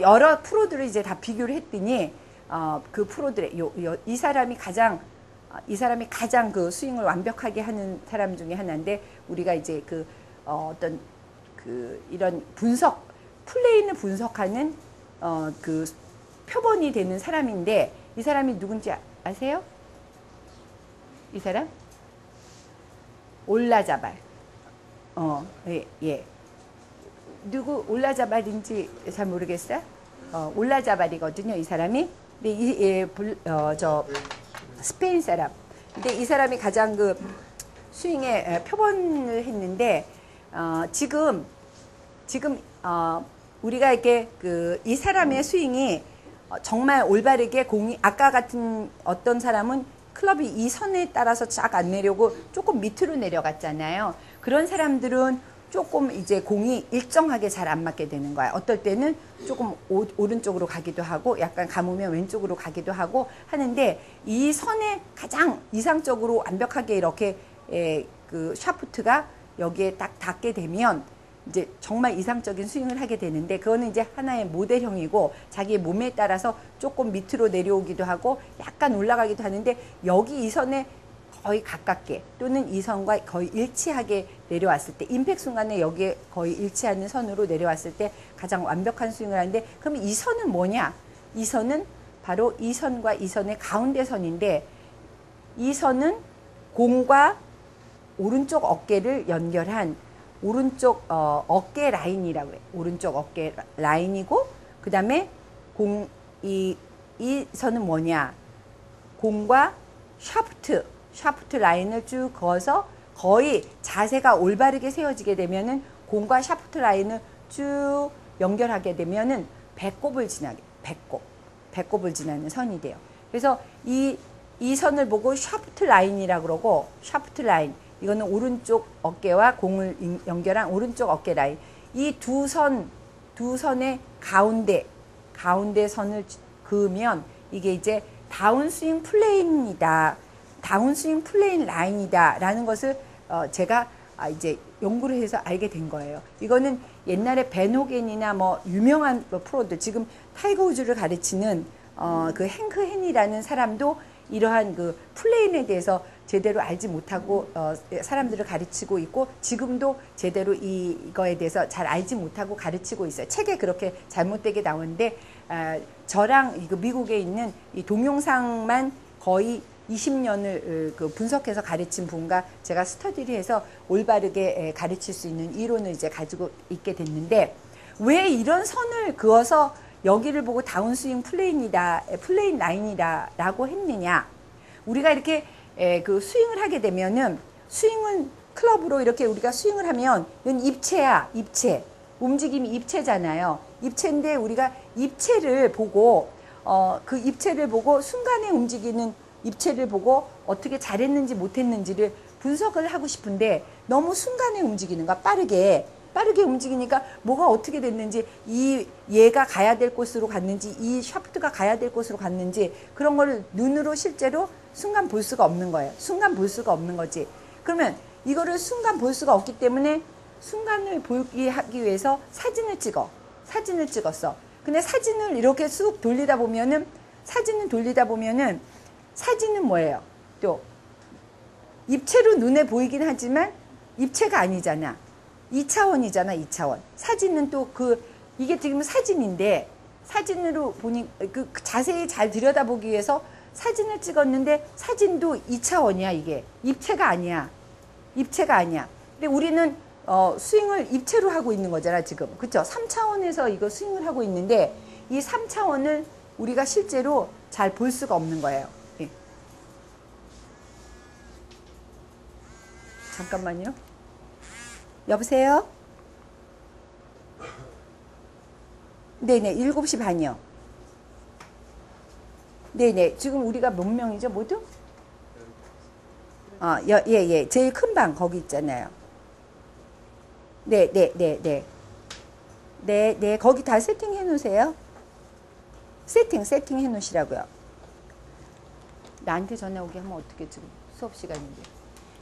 여러 프로들을 이제 다 비교를 했더니 그 프로들의 이 사람이 가장 그 스윙을 완벽하게 하는 사람 중에 하나인데, 우리가 이제 어떤 이런 플레이를 분석하는 그 표본이 되는 사람인데, 이 사람이 누군지 아세요? 이 사람? 올라자발. 예. 누구 올라자발인지 잘 모르겠어요. 올라자발이거든요, 이 사람이. 근데 저 스페인 사람. 근데 이 사람이 가장 그 스윙에 표본을 했는데, 지금 우리가 이렇게 이 사람의 스윙이 정말 올바르게 공이, 아까 같은 어떤 사람은 클럽이 이 선에 따라서 쫙 안 내려오고 조금 밑으로 내려갔잖아요. 그런 사람들은 조금 이제 공이 일정하게 잘 안 맞게 되는 거야. 어떨 때는 조금 오른쪽으로 가기도 하고, 약간 감으면 왼쪽으로 가기도 하고 하는데, 이 선에 가장 이상적으로 완벽하게 이렇게 그 샤프트가 여기에 딱 닿게 되면 이제 정말 이상적인 스윙을 하게 되는데, 그거는 이제 하나의 모델형이고, 자기의 몸에 따라서 조금 밑으로 내려오기도 하고 약간 올라가기도 하는데, 여기 이 선에 거의 가깝게 또는 이 선과 거의 일치하게 내려왔을 때, 임팩 순간에 여기에 거의 일치하는 선으로 내려왔을 때 가장 완벽한 스윙을 하는데, 그럼 이 선은 뭐냐? 이 선은 바로 이 선과 이 선의 가운데 선인데, 이 선은 공과 오른쪽 어깨를 연결한 오른쪽 어깨 라인이라고 해요. 오른쪽 어깨 라인이고, 그 다음에 이 선은 뭐냐? 공과 샤프트 라인을 쭉 그어서 거의 자세가 올바르게 세워지게 되면은, 공과 샤프트 라인을 쭉 연결하게 되면은 배꼽을 지나는 선이 돼요. 그래서 이 선을 보고 샤프트 라인이라고 그러고, 샤프트 라인, 이거는 오른쪽 어깨와 공을 연결한 오른쪽 어깨 라인. 이 두 선의 가운데 선을 그으면 이게 이제 다운스윙 플레인이다. 다운스윙 플레인 라인이다 라는 것을 제가 이제 연구를 해서 알게 된 거예요. 이거는 옛날에 벤 호겐이나 뭐 유명한 프로들, 지금 타이거 우즈를 가르치는 그 행크 헨이라는 사람도 이러한 그 플레인에 대해서 제대로 알지 못하고 사람들을 가르치고 있고, 지금도 제대로 이거에 대해서 잘 알지 못하고 가르치고 있어요. 책에 그렇게 잘못되게 나오는데, 저랑 미국에 있는 이 동영상만 거의 20년을 분석해서 가르친 분과 제가 스터디를 해서 올바르게 가르칠 수 있는 이론을 이제 가지고 있게 됐는데, 왜 이런 선을 그어서 여기를 보고 다운스윙 플레인 라인이다 라고 했느냐? 우리가 이렇게 그 스윙을 하게 되면은, 스윙은 클럽으로 이렇게 우리가 스윙을 하면 이건 입체야. 움직임이 입체잖아요. 입체인데 우리가 입체를 보고 그 입체를 보고, 순간에 움직이는 입체를 보고 어떻게 잘했는지 못했는지를 분석을 하고 싶은데, 너무 순간에 움직이는 거야. 빠르게 움직이니까 뭐가 어떻게 됐는지, 얘가 가야 될 곳으로 갔는지, 이 샤프트가 가야 될 곳으로 갔는지, 그런 걸 눈으로 실제로 순간 볼 수가 없는 거예요. 순간 볼 수가 없는 거지. 그러면 이거를 순간 볼 수가 없기 때문에, 순간을 보기 하기 위해서 사진을 찍었어. 근데 사진을 이렇게 쑥 돌리다 보면은, 사진은 뭐예요? 또 입체로 눈에 보이긴 하지만 입체가 아니잖아. 2차원이잖아, 2차원. 사진은 또 이게 지금 사진인데, 사진으로 보니 자세히 잘 들여다보기 위해서 사진을 찍었는데, 사진도 2차원이야. 이게 입체가 아니야. 근데 우리는 스윙을 입체로 하고 있는 거잖아, 지금. 그쵸? 3차원에서 이거 스윙을 하고 있는데, 이 3차원을 우리가 실제로 잘 볼 수가 없는 거예요. 예. 잠깐만요. 여보세요? 네네, 7시 반이요. 네네, 지금 우리가 몇 명이죠, 모두? 예. 제일 큰 방, 거기 있잖아요. 네. 네, 거기 다 세팅해 놓으세요. 세팅해 놓으시라고요. 나한테 전화 오게 하면 어떻게 지금 수업 시간인데.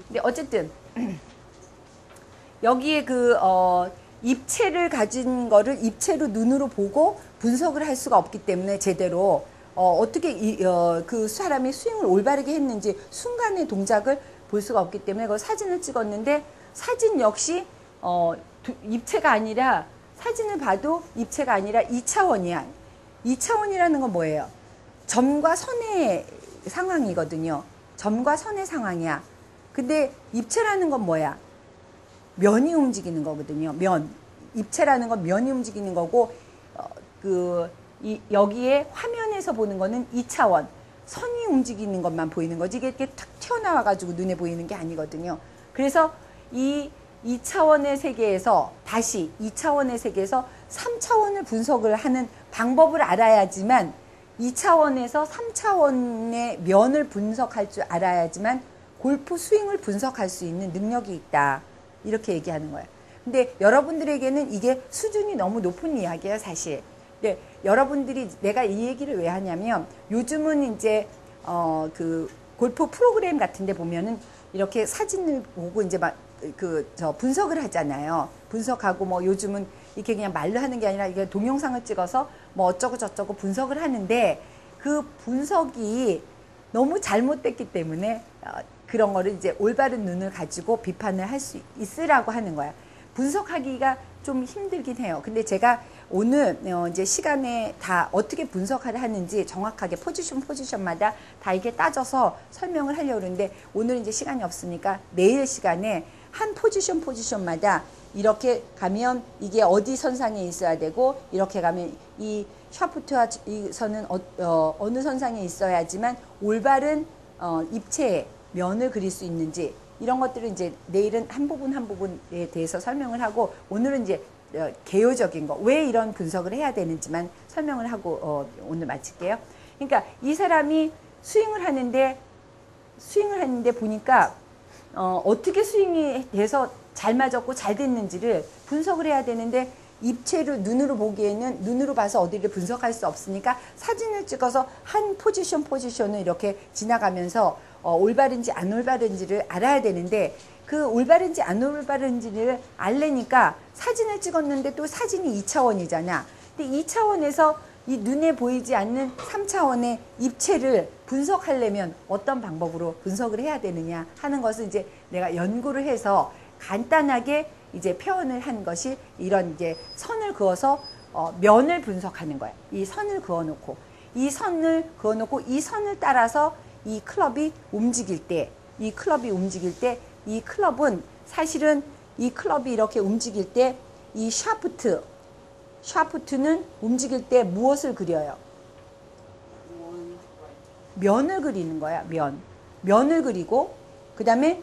근데 어쨌든 여기에 입체를 가진 거를 입체로 눈으로 보고 분석을 할 수가 없기 때문에 제대로 어떻게 그 사람이 스윙을 올바르게 했는지 순간의 동작을 볼 수가 없기 때문에 그 사진을 찍었는데 사진 역시 입체가 아니라 사진을 봐도 입체가 아니라 2차원이야. 2차원이라는 건 뭐예요? 점과 선의 상황이거든요. 점과 선의 상황이야. 근데 입체라는 건 뭐야? 면이 움직이는 거거든요. 면. 입체라는 건 면이 움직이는 거고 여기에 화면에서 보는 거는 2차원. 선이 움직이는 것만 보이는 거지. 이게 이렇게 탁 튀어나와 가지고 눈에 보이는 게 아니거든요. 그래서 이 2차원의 세계에서 다시 2차원의 세계에서 3차원을 분석을 하는 방법을 알아야지만 2차원에서 3차원의 면을 분석할 줄 알아야지만 골프 스윙을 분석할 수 있는 능력이 있다. 이렇게 얘기하는 거예요. 근데 여러분들에게는 이게 수준이 너무 높은 이야기예요, 사실. 근데 여러분들이 내가 이 얘기를 왜 하냐면 요즘은 이제 그 골프 프로그램 같은 데 보면은 이렇게 사진을 보고 이제 막 분석을 하잖아요. 분석하고 뭐 요즘은 이렇게 그냥 말로 하는 게 아니라 이게 동영상을 찍어서 뭐 어쩌고 저쩌고 분석을 하는데 그 분석이 너무 잘못됐기 때문에 그런 거를 이제 올바른 눈을 가지고 비판을 할 수 있으라고 하는 거야. 분석하기가 좀 힘들긴 해요. 근데 제가 오늘 이제 시간에 다 어떻게 분석을 하는지 정확하게 포지션마다 다 이게 따져서 설명을 하려고 그러는데 오늘은 이제 시간이 없으니까 내일 시간에 한 포지션마다 이렇게 가면 이게 어디 선상에 있어야 되고 이렇게 가면 이 샤프트와 이 선은 어느 선상에 있어야지만 올바른 입체의 면을 그릴 수 있는지 이런 것들을 이제 내일은 한 부분에 대해서 설명을 하고 오늘은 이제 개요적인 거 왜 이런 분석을 해야 되는지만 설명을 하고 오늘 마칠게요. 그러니까 이 사람이 스윙을 하는데 보니까 어떻게 스윙이 돼서 잘 맞았고 잘 됐는지를 분석을 해야 되는데 입체로 눈으로 보기에는 눈으로 봐서 어디를 분석할 수 없으니까 사진을 찍어서 한 포지션을 이렇게 지나가면서 올바른지 안 올바른지를 알아야 되는데 그 올바른지 안 올바른지를 알려니까 사진을 찍었는데 또 사진이 2차원이잖아. 근데 2차원에서 이 눈에 보이지 않는 3차원의 입체를 분석하려면 어떤 방법으로 분석을 해야 되느냐 하는 것을 이제 내가 연구를 해서 간단하게 이제 표현을 한 것이 이런 이제 선을 그어서 면을 분석하는 거야. 이 선을 그어놓고 이 선을 따라서 이 클럽이 움직일 때 이 클럽은 사실은 이 클럽이 이렇게 움직일 때 이 샤프트는 움직일 때 무엇을 그려요? 면을 그리는 거야. 면을 그리고 그 다음에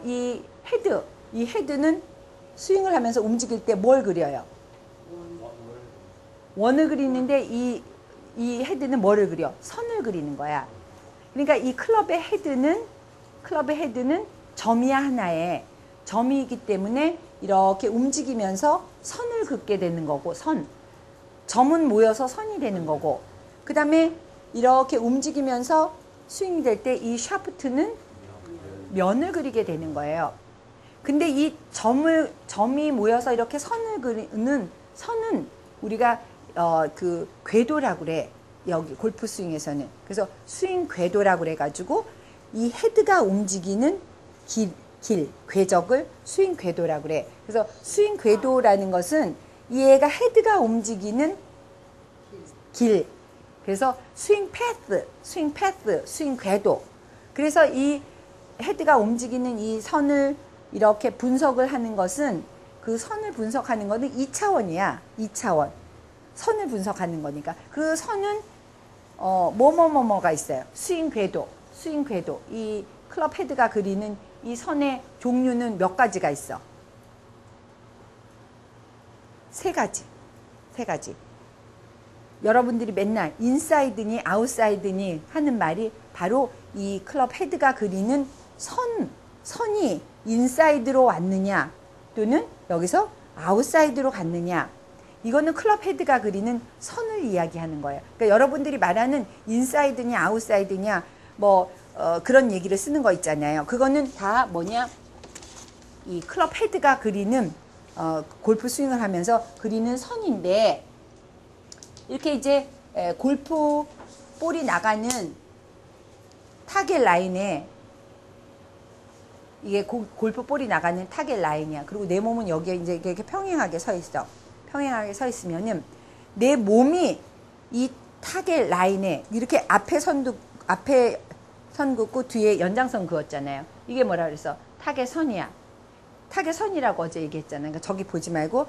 이 헤드는 스윙을 하면서 움직일 때 뭘 그려요? 원을 그리는데 이 헤드는 뭐를 그려? 선을 그리는 거야. 그러니까 이 클럽의 헤드는 점이야 하나의 점이기 때문에 이렇게 움직이면서 선을 긋게 되는 거고 점은 모여서 선이 되는 거고 그 다음에 이렇게 움직이면서 스윙이 될 때 이 샤프트는 면을 그리게 되는 거예요. 근데 이 점이 모여서 이렇게 선을 그리는 선은 우리가 그 궤도라고 그래. 여기 골프 스윙에서는. 그래서 스윙 궤도라고 그래 가지고 이 헤드가 움직이는 궤적을 스윙 궤도라고 그래. 그래서 스윙 궤도라는 것은 얘가 헤드가 움직이는 길. 그래서 스윙 궤도. 그래서 이 헤드가 움직이는 이 선을 이렇게 분석을 하는 것은 그 선을 분석하는 거는 2차원이야. 2차원. 선을 분석하는 거니까. 그 선은 뭐가 있어요. 스윙 궤도. 이 클럽 헤드가 그리는 이 선의 종류는 몇 가지가 있어? 세 가지. 여러분들이 맨날 인사이드니 아웃사이드니 하는 말이 바로 이 클럽 헤드가 그리는 선이 인사이드로 왔느냐 또는 여기서 아웃사이드로 갔느냐 이거는 클럽 헤드가 그리는 선을 이야기하는 거예요. 그러니까 여러분들이 말하는 인사이드냐 아웃사이드냐 뭐 그런 얘기를 쓰는 거 있잖아요. 그거는 다 뭐냐, 이 클럽 헤드가 그리는 골프 스윙을 하면서 그리는 선인데, 이렇게 이제 골프 볼이 나가는 타겟 라인에, 이게 골프 볼이 나가는 타겟 라인이야. 그리고 내 몸은 여기에 이제 이렇게 평행하게 서 있어. 평행하게 서 있으면은 내 몸이 이 타겟 라인에 이렇게 앞에 선 긋고 뒤에 연장선 그었잖아요. 이게 뭐라 그랬어? 타겟 선이야. 타겟 선이라고 어제 얘기했잖아요. 그러니까 저기 보지 말고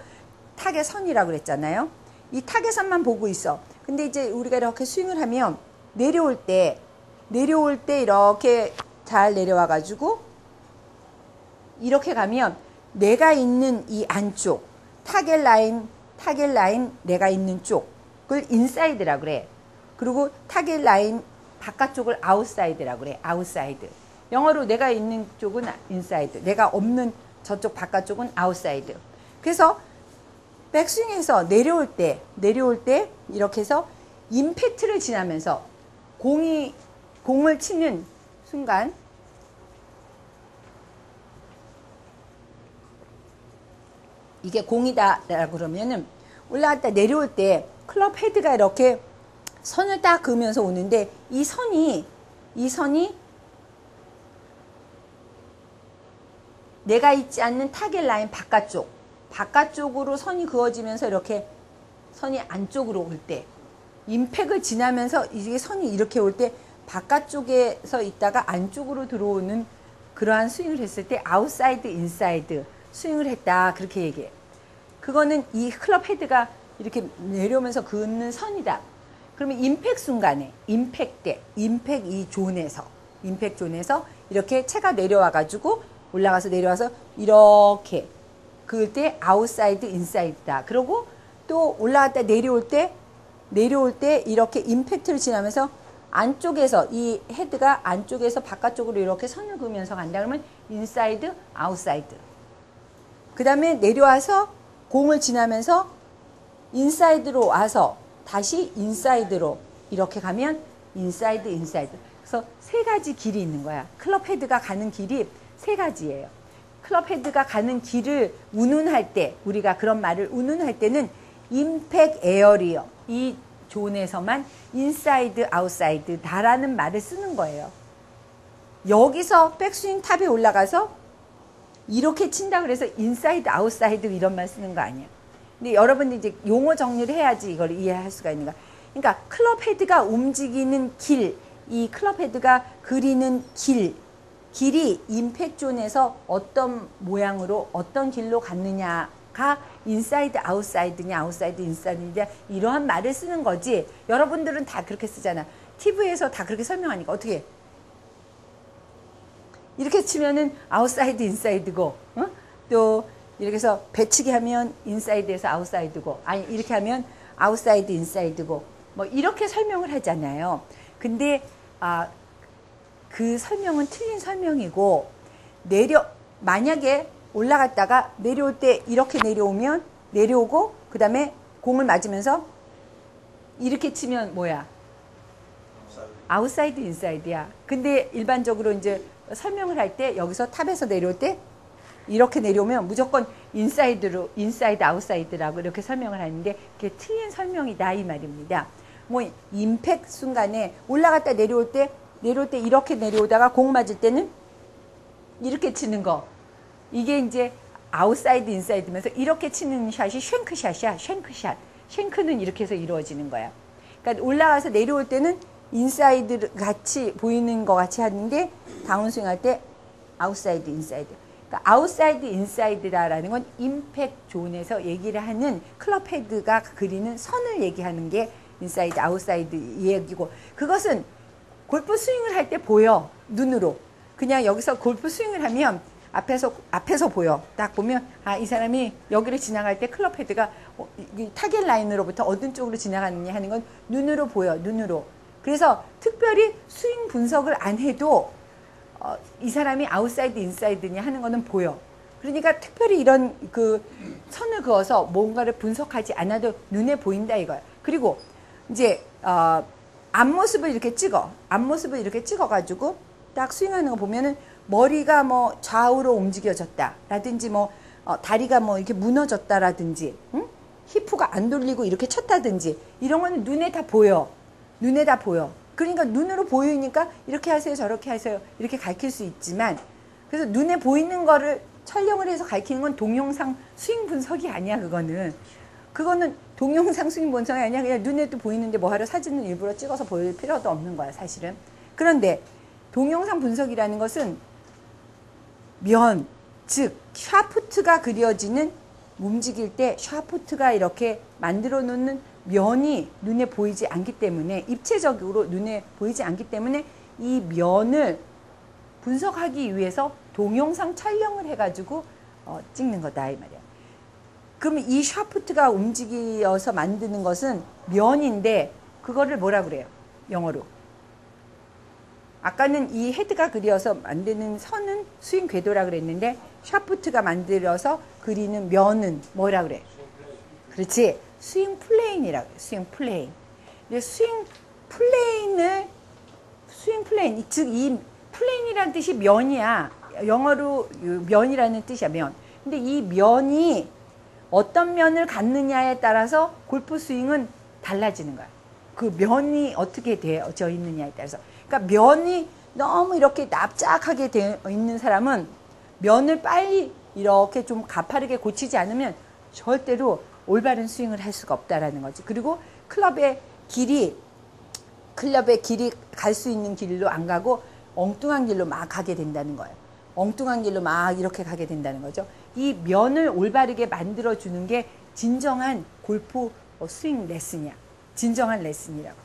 타겟 선이라고 그랬잖아요. 이 타겟 선만 보고 있어. 근데 이제 우리가 이렇게 스윙을 하면 내려올 때 이렇게 잘 내려와 가지고 이렇게 가면 내가 있는 이 안쪽 타겟 라인 내가 있는 쪽을 인사이드라고 그래. 그리고 타겟 라인 바깥쪽을 아웃사이드라고 그래. 아웃사이드. 영어로 내가 있는 쪽은 인사이드, 내가 없는 저쪽 바깥쪽은 아웃사이드. 그래서 백스윙에서 내려올 때 이렇게 해서 임팩트를 지나면서 공을 치는 순간 이게 공이다라고 그러면은 올라갔다 내려올 때 클럽 헤드가 이렇게 선을 딱 그으면서 오는데, 이 선이 내가 있지 않는 타겟 라인 바깥쪽으로 선이 그어지면서 이렇게 선이 안쪽으로 올 때, 임팩을 지나면서 이게 선이 이렇게 올 때 바깥쪽에서 있다가 안쪽으로 들어오는 그러한 스윙을 했을 때 아웃사이드 인사이드 스윙을 했다, 그렇게 얘기해. 그거는 이 클럽 헤드가 이렇게 내려오면서 그는 선이다. 그러면 임팩 순간에 임팩 이 존에서 이렇게 채가 내려와 가지고 올라가서 내려와서 이렇게 그을 때 아웃사이드 인사이드다. 그리고 또 올라갔다 내려올 때 이렇게 임팩트를 지나면서 안쪽에서 이 헤드가 안쪽에서 바깥쪽으로 이렇게 선을 그으면서 간다. 그러면 인사이드 아웃사이드. 그 다음에 내려와서 공을 지나면서 인사이드로 와서 다시 인사이드로 이렇게 가면 인사이드 인사이드. 그래서 세 가지 길이 있는 거야. 클럽 헤드가 가는 길이 세 가지예요. 클럽 헤드가 가는 길을 운운할 때, 우리가 그런 말을 운운할 때는 임팩 에어리어, 이 존에서만 인사이드 아웃사이드 다라는 말을 쓰는 거예요. 여기서 백스윙 탑에 올라가서 이렇게 친다 그래서 인사이드 아웃사이드 이런 말 쓰는 거 아니야. 근데 여러분들 이제 용어 정리를 해야지 이걸 이해할 수가 있는 거야. 그러니까 클럽 헤드가 움직이는 길, 이 클럽 헤드가 그리는 길이 임팩 존에서 어떤 모양으로 어떤 길로 갔느냐가 인사이드 아웃사이드냐 아웃사이드 인사이드냐 이러한 말을 쓰는 거지. 여러분들은 다 그렇게 쓰잖아. TV에서 다 그렇게 설명하니까 어떻게 해? 이렇게 치면은 아웃사이드 인사이드고, 또 이렇게 해서 배치기 하면 인사이드에서 아웃사이드고, 아니 이렇게 하면 아웃사이드 인사이드고, 뭐 이렇게 설명을 하잖아요. 근데 그 설명은 틀린 설명이고, 만약에 올라갔다가 내려올 때 이렇게 내려오고 그 다음에 공을 맞으면서 이렇게 치면 뭐야? 아웃사이드 인사이드야. 근데 일반적으로 이제 설명을 할 때 여기서 탑에서 내려올 때 이렇게 내려오면 무조건 인사이드 아웃사이드라고 이렇게 설명을 하는데 그게 틀린 설명이다 이 말입니다. 뭐 임팩 순간에 올라갔다 내려올 때 이렇게 내려오다가 공 맞을 때는 이렇게 치는 거, 이게 이제 아웃사이드 인사이드면서 이렇게 치는 샷이 쉔크샷이야. 쉔크는 이렇게 해서 이루어지는 거야. 그러니까 올라가서 내려올 때는 인사이드 같이 보이는 것 같이 하는데 다운스윙 할 때 아웃사이드 인사이드. 그러니까 아웃사이드 인사이드라는 건 임팩 존에서 얘기를 하는 클럽 헤드가 그리는 선을 얘기하는 게 인사이드 아웃사이드 얘기고, 그것은 골프 스윙을 할 때 보여. 눈으로. 그냥 여기서 골프 스윙을 하면 앞에서 보여. 딱 보면 이 사람이 여기를 지나갈 때 클럽 헤드가 타겟 라인으로부터 어떤 쪽으로 지나가느냐 하는 건 눈으로 보여. 눈으로. 그래서 특별히 스윙 분석을 안 해도 이 사람이 아웃사이드 인사이드냐 하는 거는 보여. 그러니까 특별히 이런 그 선을 그어서 뭔가를 분석하지 않아도 눈에 보인다 이거야. 그리고 이제 앞모습을 이렇게 찍어. 앞모습을 이렇게 찍어가지고 딱 스윙하는 거 보면은 머리가 뭐 좌우로 움직여졌다라든지 뭐 다리가 뭐 이렇게 무너졌다라든지, 응? 히프가 안 돌리고 이렇게 쳤다든지 이런 거는 눈에 다 보여. 눈에 다 보여. 그러니까 눈으로 보이니까 이렇게 하세요, 저렇게 하세요 이렇게 가르칠 수 있지만, 그래서 눈에 보이는 거를 촬영을 해서 가르치는 건 동영상 스윙 분석이 아니야. 그거는 동영상 스윙 분석이 아니야. 그냥 눈에도 보이는데 뭐하러 사진을 일부러 찍어서 보일 필요도 없는 거야 사실은. 그런데 동영상 분석이라는 것은 면, 즉 샤프트가 그려지는, 움직일 때 샤프트가 이렇게 만들어 놓는 면이 눈에 보이지 않기 때문에, 입체적으로 눈에 보이지 않기 때문에 이 면을 분석하기 위해서 동영상 촬영을 해가지고 찍는 거다 이 말이야. 그럼 이 샤프트가 움직여서 만드는 것은 면인데, 그거를 뭐라 그래요? 영어로. 아까는 이 헤드가 그려서 만드는 선은 스윙 궤도라 그랬는데, 샤프트가 만들어서 그리는 면은 뭐라 그래? 그렇지. 스윙 플레인이라고 해요. 스윙 플레인. 근데 스윙 플레인, 즉 이 플레인이라는 뜻이 면이야. 영어로 면이라는 뜻이야, 면. 근데 이 면이 어떤 면을 갖느냐에 따라서 골프 스윙은 달라지는 거야. 그 면이 어떻게 되어져 있느냐에 따라서. 그러니까 면이 너무 이렇게 납작하게 되어 있는 사람은 면을 빨리 이렇게 좀 가파르게 고치지 않으면 절대로 올바른 스윙을 할 수가 없다라는 거지. 그리고 클럽의 길이 갈 수 있는 길로 안 가고 엉뚱한 길로 막 가게 된다는 거예요. 엉뚱한 길로 막 이렇게 가게 된다는 거죠. 이 면을 올바르게 만들어주는 게 진정한 골프 스윙 레슨이야. 진정한 레슨이라고.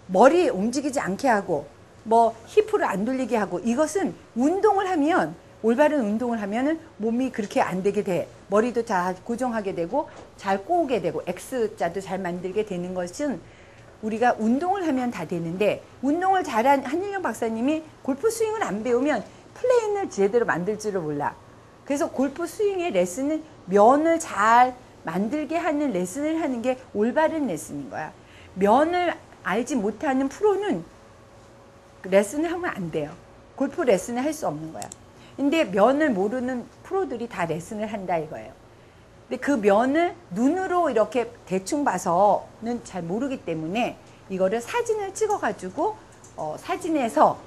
머리 움직이지 않게 하고 뭐 히프를 안 돌리게 하고, 이것은 운동을 하면, 올바른 운동을 하면은 몸이 그렇게 안 되게 돼. 머리도 잘 고정하게 되고 잘 꼬우게 되고 X자도 잘 만들게 되는 것은 우리가 운동을 하면 다 되는데, 운동을 잘한 한일영 박사님이 골프 스윙을 안 배우면 플레인을 제대로 만들 줄을 몰라. 그래서 골프 스윙의 레슨은 면을 잘 만들게 하는 레슨을 하는 게 올바른 레슨인 거야. 면을 알지 못하는 프로는 레슨을 하면 안 돼요. 골프 레슨을 할 수 없는 거야. 근데 면을 모르는 프로들이 다 레슨을 한다 이거예요. 근데 그 면을 눈으로 이렇게 대충 봐서는 잘 모르기 때문에 이거를 사진을 찍어가지고 사진에서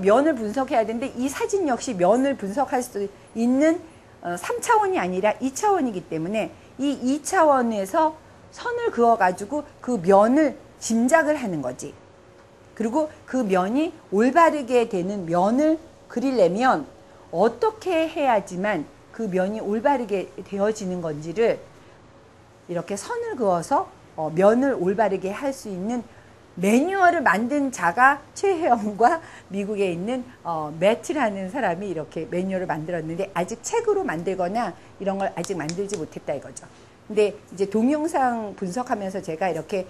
면을 분석해야 되는데, 이 사진 역시 면을 분석할 수 있는 3차원이 아니라 2차원이기 때문에 이 2차원에서 선을 그어가지고 그 면을 짐작을 하는 거지. 그리고 그 면이 올바르게 되는 면을 그리려면 어떻게 해야지만 그 면이 올바르게 되어지는 건지를 이렇게 선을 그어서 면을 올바르게 할 수 있는 매뉴얼을 만든 자가 최혜영과 미국에 있는 매트라는 사람이 이렇게 매뉴얼을 만들었는데, 아직 책으로 만들거나 이런 걸 아직 만들지 못했다 이거죠. 근데 이제 동영상 분석하면서 제가 이렇게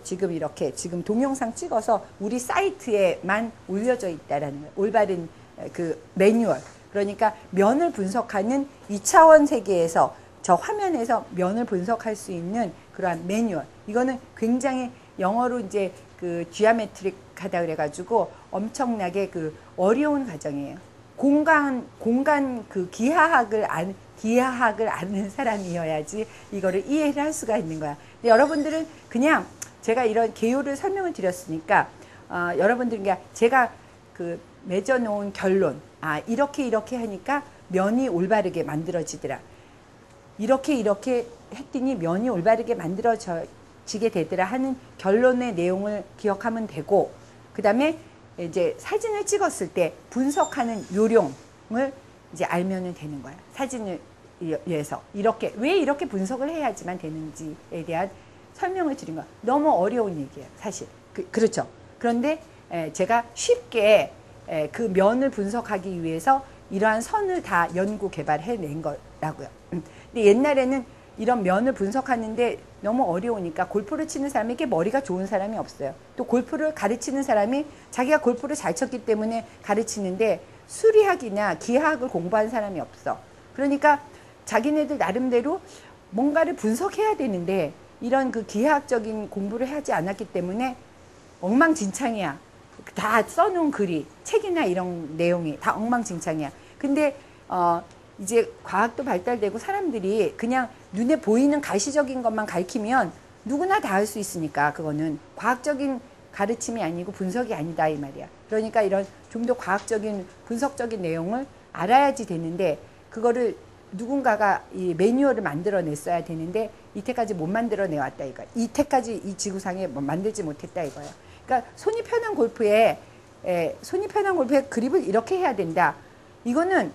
지금 동영상 찍어서 우리 사이트에만 올려져 있다라는 거예요. 올바른 그 매뉴얼. 그러니까 면을 분석하는 2차원 세계에서, 저 화면에서 면을 분석할 수 있는 그러한 매뉴얼. 이거는 굉장히 영어로 이제 그 지오메트릭하다 그래가지고 엄청나게 그 어려운 과정이에요. 공간 그 기하학을 아는 사람이어야지 이거를 이해를 할 수가 있는 거야. 근데 여러분들은 그냥 제가 이런 개요를 설명을 드렸으니까 여러분들은 그냥 제가 그 맺어놓은 결론, 이렇게 하니까 면이 올바르게 만들어지더라. 이렇게 했더니 면이 올바르게 만들어지게 되더라 하는 결론의 내용을 기억하면 되고, 그 다음에 이제 사진을 찍었을 때 분석하는 요령을 이제 알면 되는 거야. 사진을 위해서 왜 이렇게 분석을 해야지만 되는지에 대한 설명을 드린 거야. 너무 어려운 얘기예요, 사실. 그렇죠. 그런데 제가 쉽게 그 면을 분석하기 위해서 이러한 선을 다 연구 개발해낸 거라고요. 근데 옛날에는 이런 면을 분석하는데 너무 어려우니까 골프를 치는 사람에게 머리가 좋은 사람이 없어요. 또 골프를 가르치는 사람이 자기가 골프를 잘 쳤기 때문에 가르치는데 수리학이나 기하학을 공부한 사람이 없어. 그러니까 자기네들 나름대로 뭔가를 분석해야 되는데 이런 그 기하학적인 공부를 하지 않았기 때문에 엉망진창이야. 다 써놓은 글이, 책이나 이런 내용이 다 엉망진창이야. 근데 이제 과학도 발달되고 사람들이 그냥 눈에 보이는 가시적인 것만 가르치면 누구나 다 할 수 있으니까 그거는 과학적인 가르침이 아니고 분석이 아니다 이 말이야. 그러니까 이런 좀 더 과학적인 분석적인 내용을 알아야지 되는데 그거를 누군가가 이 매뉴얼을 만들어냈어야 되는데 이때까지 못 만들어내왔다 이거야. 이때까지 이 지구상에 만들지 못했다 이거야. 그러니까 손이 편한 골프에 그립을 이렇게 해야 된다. 이거는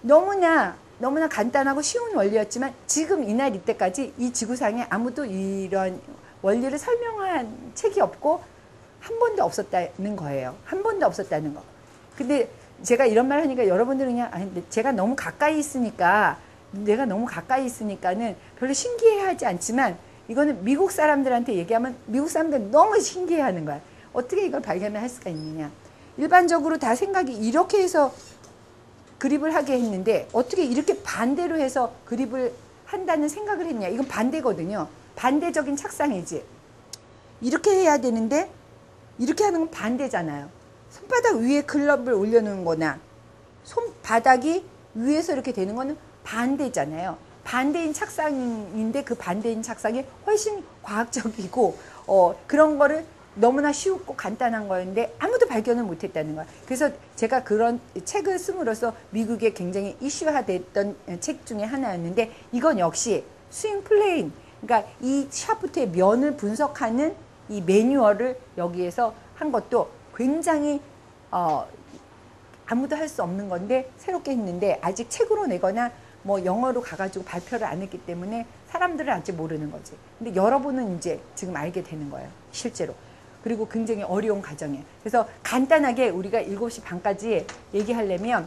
너무나 간단하고 쉬운 원리였지만 지금 이날 이때까지 이 지구상에 아무도 이런 원리를 설명한 책이 없고 한 번도 없었다는 거예요. 한 번도 없었다는 거. 근데 제가 이런 말 하니까 여러분들은 그냥 제가 너무 가까이 있으니까 내가 너무 가까이 있으니까는 별로 신기해하지 않지만 이거는 미국 사람들한테 얘기하면 미국 사람들 너무 신기해하는 거야. 어떻게 이걸 발견을 할 수가 있느냐. 일반적으로 다 생각이 이렇게 해서 그립을 하게 했는데 어떻게 이렇게 반대로 해서 그립을 한다는 생각을 했냐. 이건 반대거든요. 반대적인 착상이지. 이렇게 해야 되는데 이렇게 하는 건 반대잖아요. 손바닥 위에 클럽을 올려놓은 거나 손바닥이 위에서 이렇게 되는 거는 반대잖아요. 반대인 착상인데 그 반대인 착상이 훨씬 과학적이고 그런 거를 너무나 쉽고 간단한 거였는데 아무도 발견을 못했다는 거야. 그래서 제가 그런 책을 씀으로써 미국에 굉장히 이슈화됐던 책 중에 하나였는데 이건 역시 스윙 플레인, 그러니까 이 샤프트의 면을 분석하는 이 매뉴얼을 여기에서 한 것도 굉장히 아무도 할 수 없는 건데 새롭게 했는데 아직 책으로 내거나 뭐 영어로 가가지고 발표를 안 했기 때문에 사람들은 아직 모르는 거지. 근데 여러분은 이제 지금 알게 되는 거예요. 실제로. 그리고 굉장히 어려운 과정이에요. 그래서 간단하게 우리가 7시 반까지 얘기하려면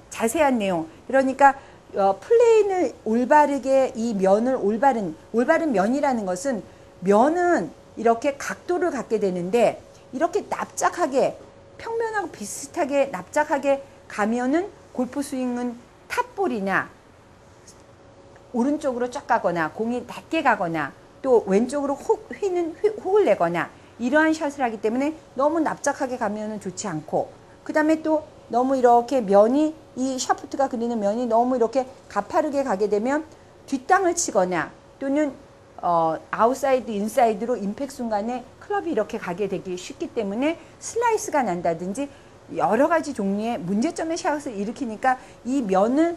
자세한 내용. 그러니까 플레인을 올바르게 이 면을 올바른 면이라는 것은 면은 이렇게 각도를 갖게 되는데 이렇게 납작하게 평면하고 비슷하게 납작하게 가면은 골프 스윙은 탑볼이나 오른쪽으로 쫙 가거나 공이 낮게 가거나 또 왼쪽으로 훅을 내거나 이러한 샷을 하기 때문에 너무 납작하게 가면은 좋지 않고 그 다음에 또 너무 이렇게 면이 이 샤프트가 그리는 면이 너무 이렇게 가파르게 가게 되면 뒷땅을 치거나 또는 아웃사이드 인사이드로 임팩 순간에 클럽이 이렇게 가게 되기 쉽기 때문에 슬라이스가 난다든지 여러 가지 종류의 문제점의 샷을 일으키니까 이 면을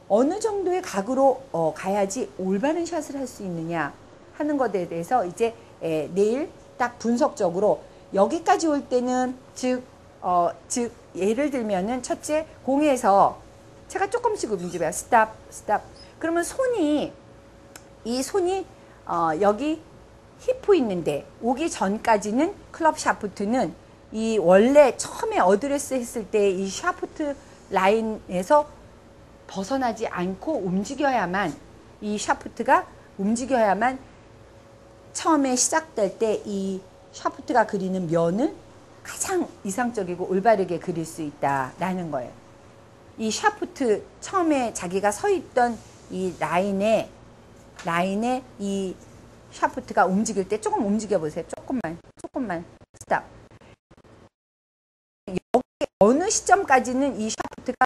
어느 정도의 각으로 가야지 올바른 샷을 할 수 있느냐 하는 것에 대해서 이제 내일 딱 분석적으로 여기까지 올 때는 즉 예를 들면은 첫째 공에서 제가 조금씩 움직여요. 스탑. 그러면 이 손이 여기 히프 있는데 오기 전까지는 클럽 샤프트는 이 원래 처음에 어드레스 했을 때 이 샤프트 라인에서 벗어나지 않고 움직여야만 이 샤프트가 움직여야만 처음에 시작될 때 이 샤프트가 그리는 면을 가장 이상적이고 올바르게 그릴 수 있다라는 거예요. 이 샤프트 처음에 자기가 서 있던 이 라인에 이 샤프트가 움직일 때 조금 움직여 보세요. 조금만 스탑. 여기 어느 시점까지는 이 샤프트가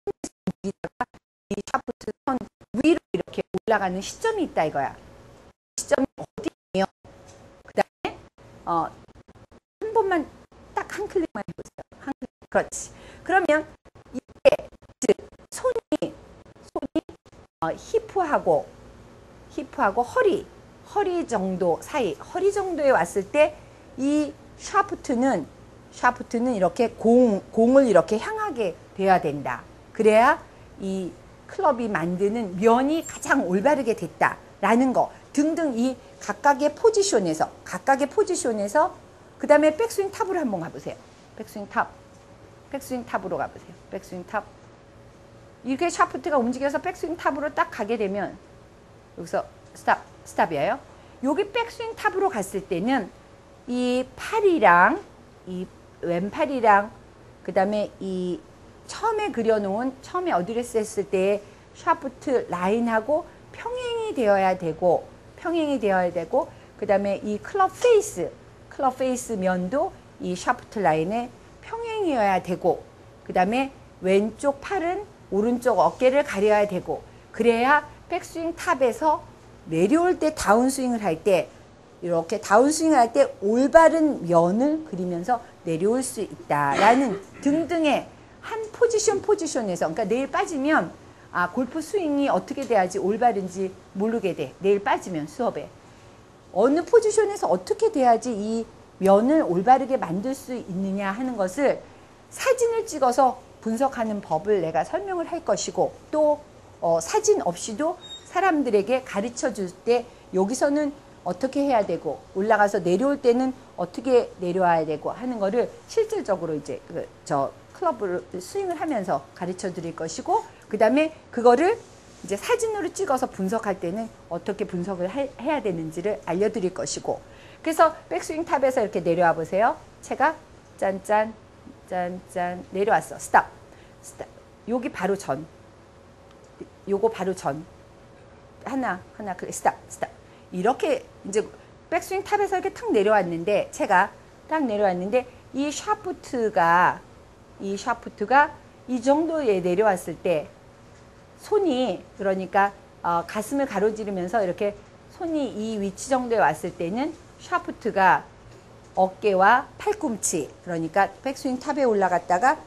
움직이다가 이 샤프트 선 위로 이렇게 올라가는 시점이 있다 이거야. 시점이 어디예요? 그다음에 한 번만 딱 한 클릭만 해보세요. 한 클릭. 그렇지. 그러면 이때 즉 손이 히프하고 허리 정도 사이, 허리 정도에 왔을 때 이 샤프트는 이렇게 공을 이렇게 향하게 돼야 된다. 그래야 이 클럽이 만드는 면이 가장 올바르게 됐다라는 거 등등 이 각각의 포지션에서 그 다음에 백스윙 탑으로 한번 가보세요. 백스윙 탑으로 가보세요. 백스윙 탑. 이렇게 샤프트가 움직여서 백스윙 탑으로 딱 가게 되면 여기서 스탑이에요. 여기 백스윙 탑으로 갔을 때는 이 팔이랑 이 왼팔이랑 그 다음에 이 처음에 그려놓은 처음에 어드레스 했을 때의 샤프트 라인하고 평행이 되어야 되고 그 다음에 이 클럽 페이스 면도 이 샤프트 라인에 평행이어야 되고 그 다음에 왼쪽 팔은 오른쪽 어깨를 가려야 되고 그래야 백스윙 탑에서 내려올 때 다운스윙을 할 때 이렇게 다운스윙을 할 때 올바른 면을 그리면서 내려올 수 있다라는 등등의 한 포지션에서 그러니까 내일 빠지면 골프 스윙이 어떻게 돼야지 올바른지 모르게 돼. 내일 빠지면 수업에 어느 포지션에서 어떻게 돼야지 이 면을 올바르게 만들 수 있느냐 하는 것을 사진을 찍어서 분석하는 법을 내가 설명을 할 것이고 또 사진 없이도 사람들에게 가르쳐 줄 때 여기서는 어떻게 해야 되고 올라가서 내려올 때는 어떻게 내려와야 되고 하는 거를 실질적으로 이제 저 클럽을 스윙을 하면서 가르쳐 드릴 것이고 그 다음에 그거를 이제 사진으로 찍어서 분석할 때는 어떻게 분석을 해야 되는지를 알려드릴 것이고 그래서 백스윙 탑에서 이렇게 내려와 보세요. 채가 짠짠 짠짠 내려왔어. 스탑 여기 바로 전 요거 바로 전 하나 그래 스탑 이렇게 이제 백스윙 탑에서 이렇게 탁 내려왔는데 채가 딱 내려왔는데 이 샤프트가 이 정도에 내려왔을 때 손이 그러니까 가슴을 가로지르면서 이렇게 손이 이 위치 정도에 왔을 때는 샤프트가 어깨와 팔꿈치 그러니까 백스윙 탑에 올라갔다가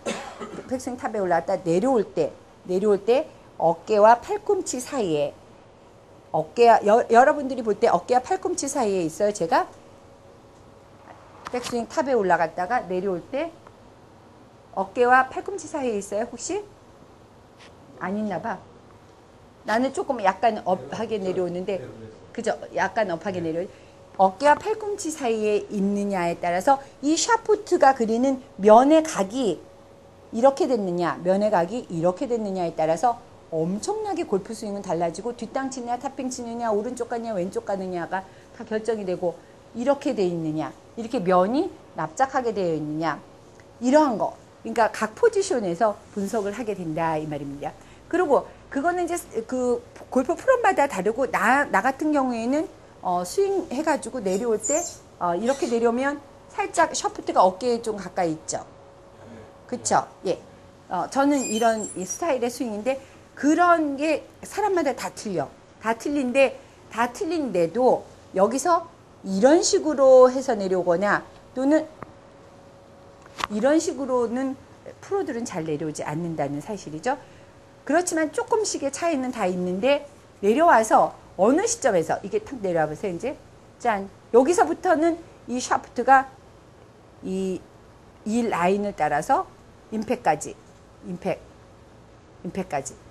내려올 때 어깨와 팔꿈치 사이에 여러분들이 볼 때 어깨와 팔꿈치 사이에 있어요. 제가 백스윙 탑에 올라갔다가 내려올 때 어깨와 팔꿈치 사이에 있어요. 혹시? 안 있나 봐. 나는 조금 약간 업하게 내려오는데 그죠? 약간 업하게 내려오는데 어깨와 팔꿈치 사이에 있느냐에 따라서 이 샤프트가 그리는 면의 각이 이렇게 됐느냐 면의 각이 이렇게 됐느냐에 따라서 엄청나게 골프 스윙은 달라지고 뒷땅 치느냐 탑핑 치느냐 오른쪽 가느냐 왼쪽 가느냐가 다 결정이 되고 이렇게 돼 있느냐 이렇게 면이 납작하게 되어 있느냐 이러한 거 그러니까 각 포지션에서 분석을 하게 된다 이 말입니다. 그리고 그거는 이제 그 골프 프로마다 다르고 나 같은 경우에는 스윙 해가지고 내려올 때 이렇게 내려오면 살짝 샤프트가 어깨에 좀 가까이 있죠. 그쵸? 예. 저는 이런 이 스타일의 스윙인데 그런 게 사람마다 다 틀려. 다 틀린데도 여기서 이런 식으로 해서 내려오거나 또는 이런 식으로는 프로들은 잘 내려오지 않는다는 사실이죠. 그렇지만 조금씩의 차이는 다 있는데 내려와서 어느 시점에서 이게 탁 내려와 보세요. 이제 짠 여기서부터는 이 샤프트가 이 라인을 따라서 임팩까지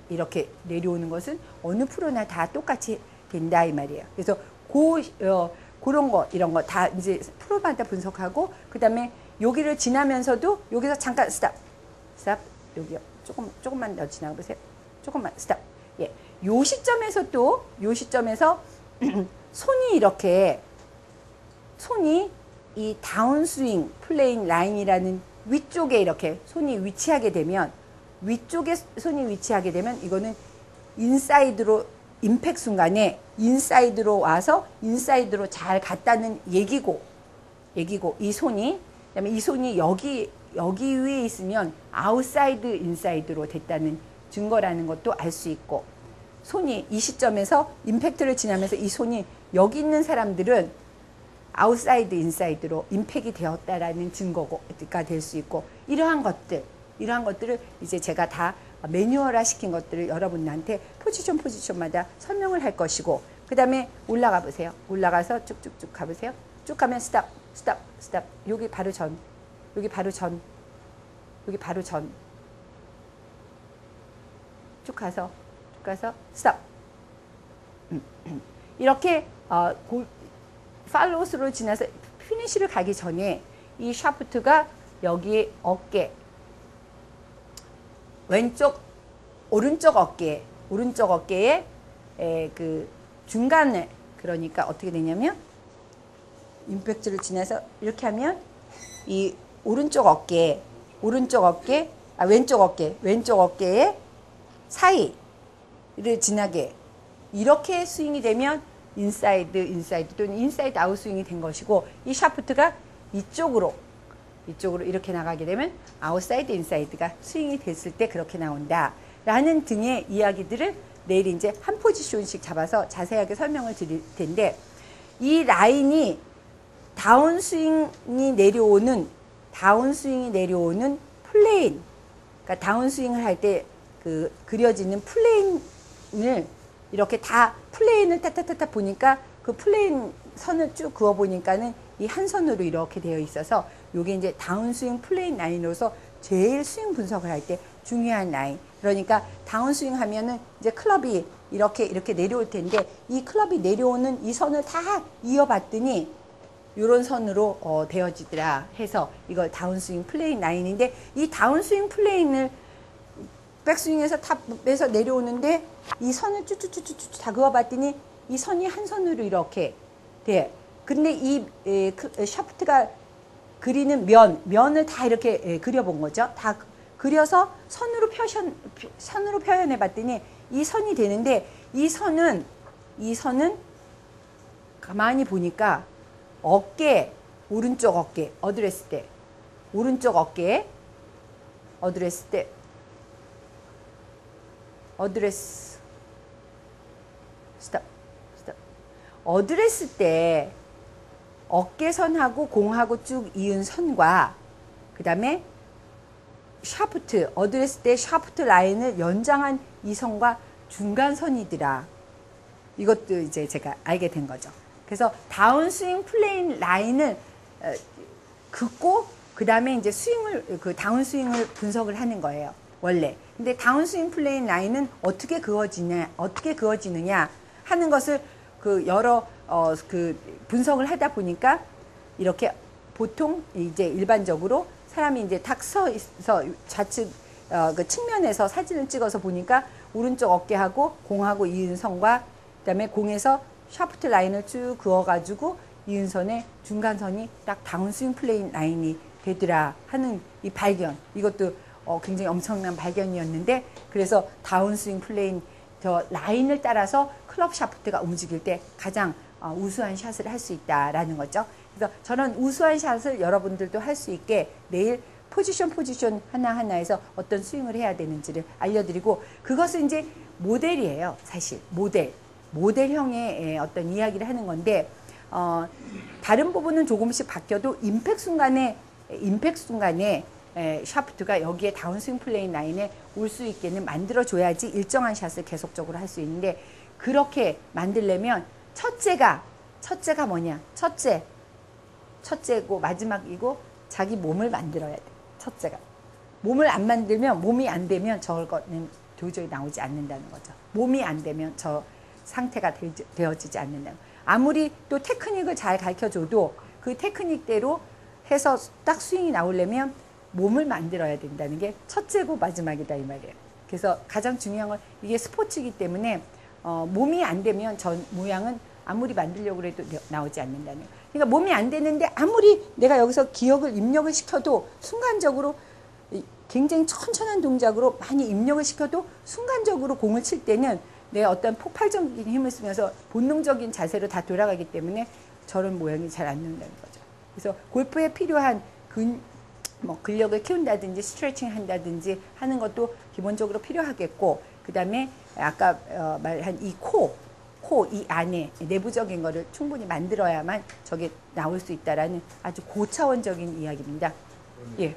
이렇게 내려오는 것은 어느 프로나 다 똑같이 된다 이 말이에요. 그래서 그런 거 이런 거 다 이제 프로마다 분석하고 그 다음에 여기를 지나면서도 여기서 잠깐 스탑 여기요. 조금만 더 지나가 보세요. 조금만 스탑. 예. 요 시점에서 손이 이 다운스윙 플레인 라인이라는 위쪽에 이렇게 손이 위치하게 되면 이거는 인사이드로 임팩 순간에 인사이드로 와서 인사이드로 잘 갔다는 얘기고 이 손이 그다음에 이 손이 여기 위에 있으면 아웃사이드 인사이드로 됐다는 증거라는 것도 알 수 있고 손이 이 시점에서 임팩트를 지나면서 이 손이 여기 있는 사람들은 아웃사이드 인사이드로 임팩이 되었다라는 증거가 될 수 있고 이러한 것들을 이제 제가 다 매뉴얼화 시킨 것들을 여러분한테 포지션마다 설명을 할 것이고 그 다음에 올라가 보세요. 올라가서 쭉쭉쭉 가보세요. 쭉 가면 스탑 여기 바로 전 쭉 가서 스탑 이렇게 팔로우스로 지나서 피니쉬를 가기 전에 이 샤프트가 여기 어깨 오른쪽 어깨에 그 중간에 그러니까 어떻게 되냐면 임팩트를 지나서 이렇게 하면 이 오른쪽 어깨 왼쪽 어깨의 사이를 지나게 이렇게 스윙이 되면 인사이드 또는 인사이드 아웃 스윙이 된 것이고, 이 샤프트가 이쪽으로 이렇게 나가게 되면 아웃사이드 인사이드가 스윙이 됐을 때 그렇게 나온다 라는 등의 이야기들을 내일 이제 한 포지션씩 잡아서 자세하게 설명을 드릴 텐데, 이 라인이 다운스윙이 내려오는 플레인, 그러니까 다운스윙을 할 때 그려지는 플레인을 이렇게 다 플레인을 타타타타 보니까 그 플레인 선을 쭉 그어 보니까는 이 한 선으로 이렇게 되어 있어서 요게 이제 다운스윙 플레인 라인으로서 제일 스윙 분석을 할 때 중요한 라인. 그러니까 다운스윙 하면은 이제 클럽이 이렇게 내려올 텐데, 이 클럽이 내려오는 이 선을 다 이어봤더니 요런 선으로 되어지더라 해서 이걸 다운스윙 플레인 라인인데, 이 다운스윙 플레인을 백스윙에서 탑에서 내려오는데 이 선을 쭉쭉쭉쭉 다 그어봤더니 이 선이 한 선으로 이렇게 돼. 근데 이 샤프트가 그리는 면을 다 이렇게 그려본 거죠. 다 그려서 선으로 표현해 봤더니 이 선이 되는데, 이 선은 가만히 보니까 오른쪽 어깨 어드레스 때 어드레스 때 어깨선하고 공하고 쭉 이은 선과 그 다음에 어드레스 때 샤프트 라인을 연장한 이 선과 중간선이더라. 이것도 이제 제가 알게 된 거죠. 그래서 다운스윙 플레인 라인을 긋고 그 다음에 이제 다운스윙을 분석을 하는 거예요, 원래. 근데 다운스윙 플레인 라인은 어떻게 그어지느냐 하는 것을 여러 분석을 하다 보니까 이렇게 보통 이제 일반적으로 사람이 이제 탁 서서 좌측 그 측면에서 사진을 찍어서 보니까 오른쪽 어깨하고 공하고 이은 선과 그다음에 공에서 샤프트 라인을 쭉 그어가지고 이은 선의 중간선이 딱 다운스윙 플레인 라인이 되더라 하는 이 발견, 이것도 굉장히 엄청난 발견이었는데, 그래서 다운스윙 플레인 저 라인을 따라서 클럽 샤프트가 움직일 때 가장 우수한 샷을 할 수 있다라는 거죠. 그래서 저는 우수한 샷을 여러분들도 할 수 있게 내일 포지션 하나하나에서 어떤 스윙을 해야 되는지를 알려드리고, 그것은 이제 모델이에요. 사실 모델형의 어떤 이야기를 하는 건데, 다른 부분은 조금씩 바뀌어도 임팩 순간에 샤프트가 여기에 다운스윙 플레인 라인에 올 수 있게는 만들어줘야지 일정한 샷을 계속적으로 할 수 있는데, 그렇게 만들려면 첫째가 뭐냐? 첫째고 마지막이고 자기 몸을 만들어야 돼. 첫째가. 몸을 안 만들면, 몸이 안 되면 저거는 도저히 나오지 않는다는 거죠. 몸이 안 되면 저 상태가 되어지지 않는다는 거죠. 아무리 또 테크닉을 잘 가르쳐줘도 그 테크닉대로 해서 딱 스윙이 나오려면 몸을 만들어야 된다는 게 첫째고 마지막이다 이 말이에요. 그래서 가장 중요한 건 이게 스포츠이기 때문에 몸이 안 되면 전 모양은 아무리 만들려고 해도 나오지 않는다는 거예요. 그러니까 몸이 안 되는데 아무리 내가 여기서 입력을 시켜도 순간적으로 굉장히 천천한 동작으로 많이 입력을 시켜도 순간적으로 공을 칠 때는 내 어떤 폭발적인 힘을 쓰면서 본능적인 자세로 다 돌아가기 때문에 저런 모양이 잘 안 나온다는 거죠. 그래서 골프에 필요한 근력을 키운다든지 스트레칭 한다든지 하는 것도 기본적으로 필요하겠고, 그 다음에 아까 말한 이 이 안에 내부적인 거를 충분히 만들어야만 저게 나올 수 있다라는 아주 고차원적인 이야기입니다. 예.